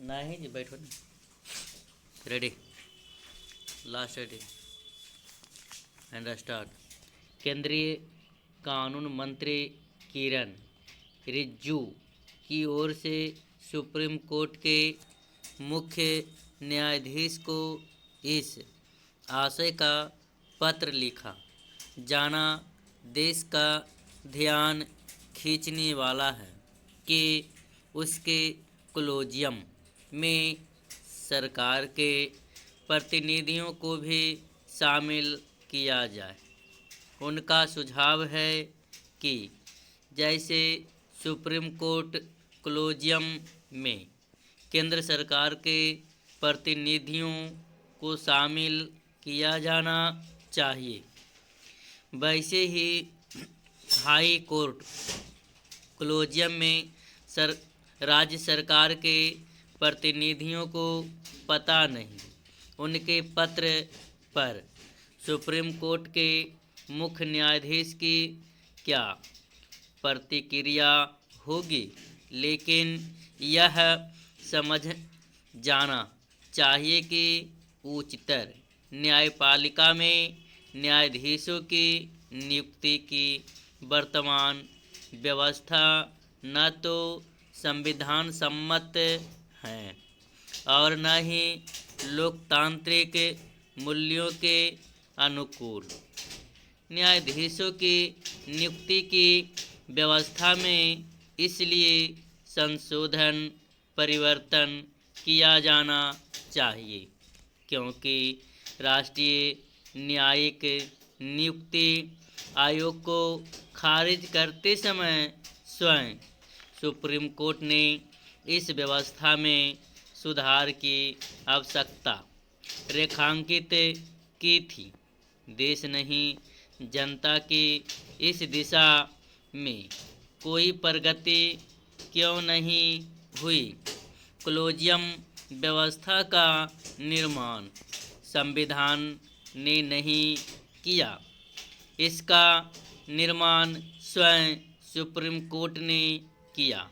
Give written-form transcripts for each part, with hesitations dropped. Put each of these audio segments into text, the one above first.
नहीं जी, बैठो ना। Ready, last ready and start. केंद्रीय कानून मंत्री किरण रिजिजू की ओर से सुप्रीम कोर्ट के मुख्य न्यायाधीश को इस आशय का पत्र लिखा जाना देश का ध्यान खींचने वाला है कि उसके कोलोजियम में सरकार के प्रतिनिधियों को भी शामिल किया जाए। उनका सुझाव है कि जैसे सुप्रीम कोर्ट कोलोजियम में केंद्र सरकार के प्रतिनिधियों को शामिल किया जाना चाहिए, वैसे ही हाई कोर्ट कोलोजियम में राज्य सरकार के प्रतिनिधियों को पता नहीं उनके पत्र पर सुप्रीम कोर्ट के मुख्य न्यायाधीश की क्या प्रतिक्रिया होगी, लेकिन यह समझ जाना चाहिए कि उच्चतर न्यायपालिका में न्यायाधीशों की नियुक्ति की वर्तमान व्यवस्था न तो संविधान सम्मत है और न ही लोकतांत्रिक मूल्यों के अनुकूल। न्यायाधीशों की नियुक्ति की व्यवस्था में इसलिए संशोधन परिवर्तन किया जाना चाहिए क्योंकि राष्ट्रीय न्यायिक नियुक्ति आयोग को खारिज करते समय स्वयं सुप्रीम कोर्ट ने इस व्यवस्था में सुधार की आवश्यकता रेखांकित की थी। देश नहीं जनता की इस दिशा में कोई प्रगति क्यों नहीं हुई? कोलोजियम व्यवस्था का निर्माण संविधान ने नहीं किया, इसका निर्माण स्वयं सुप्रीम कोर्ट ने किया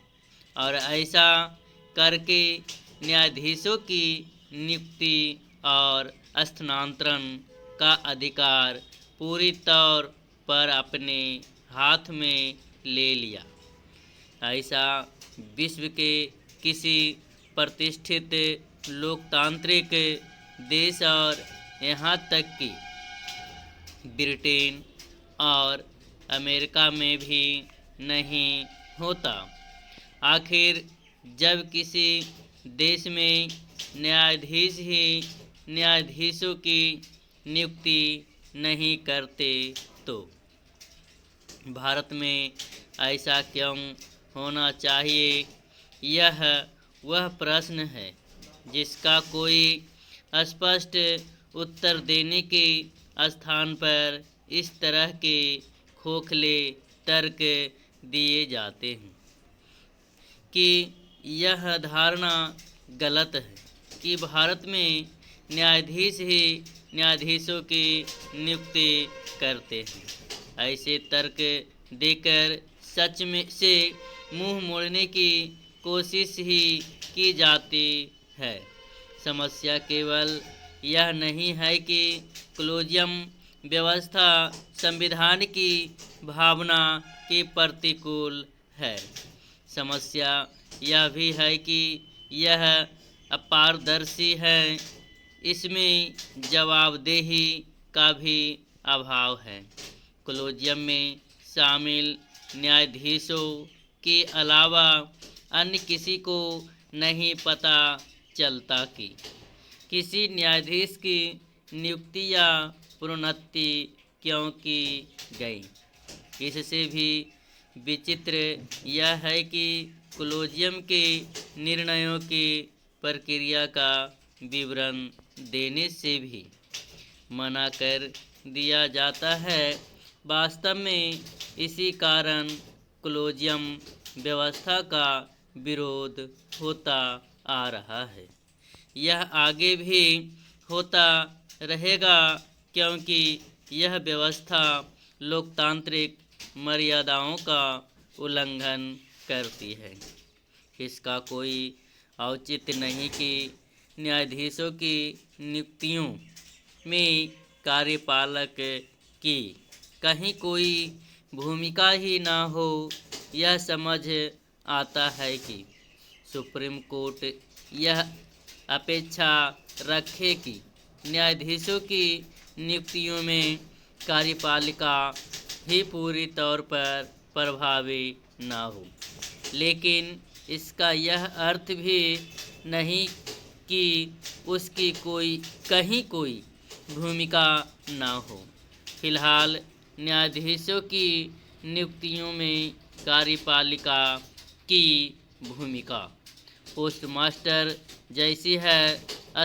और ऐसा करके न्यायाधीशों की नियुक्ति और स्थानांतरण का अधिकार पूरी तौर पर अपने हाथ में ले लिया। ऐसा विश्व के किसी प्रतिष्ठित लोकतांत्रिक देश और यहाँ तक कि ब्रिटेन और अमेरिका में भी नहीं होता। आखिर जब किसी देश में न्यायाधीश ही न्यायाधीशों की नियुक्ति नहीं करते तो भारत में ऐसा क्यों होना चाहिए? यह वह प्रश्न है जिसका कोई स्पष्ट उत्तर देने के स्थान पर इस तरह के खोखले तर्क दिए जाते हैं कि यह धारणा गलत है कि भारत में न्यायाधीश ही न्यायाधीशों की नियुक्ति करते हैं। ऐसे तर्क देकर सच में से मुंह मोड़ने की कोशिश ही की जाती है। समस्या केवल यह नहीं है कि कोलोजियम व्यवस्था संविधान की भावना के प्रतिकूल है। समस्या यह भी है कि यह अपारदर्शी है, इसमें जवाबदेही का भी अभाव है। कोलोजियम में शामिल न्यायाधीशों के अलावा अन्य किसी को नहीं पता चलता कि किसी न्यायाधीश की नियुक्ति या प्रोन्नति क्यों की गई। इससे भी विचित्र यह है कि कोलोजियम के निर्णयों की प्रक्रिया का विवरण देने से भी मना कर दिया जाता है। वास्तव में इसी कारण कोलोजियम व्यवस्था का विरोध होता आ रहा है। यह आगे भी होता रहेगा क्योंकि यह व्यवस्था लोकतांत्रिक मर्यादाओं का उल्लंघन करती है। इसका कोई औचित्य नहीं कि न्यायाधीशों की नियुक्तियों में कार्यपालक की कहीं कोई भूमिका ही ना हो। यह समझ आता है कि सुप्रीम कोर्ट यह अपेक्षा रखे कि न्यायाधीशों की नियुक्तियों में कार्यपालिका ही पूरी तौर पर प्रभावी ना हो, लेकिन इसका यह अर्थ भी नहीं कि उसकी कहीं कोई भूमिका ना हो। फिलहाल न्यायाधीशों की नियुक्तियों में कार्यपालिका की भूमिका पोस्टमास्टर जैसी है।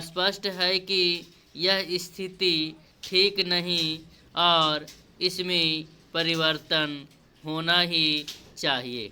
स्पष्ट है कि यह स्थिति ठीक नहीं और इसमें परिवर्तन होना ही चाहिए।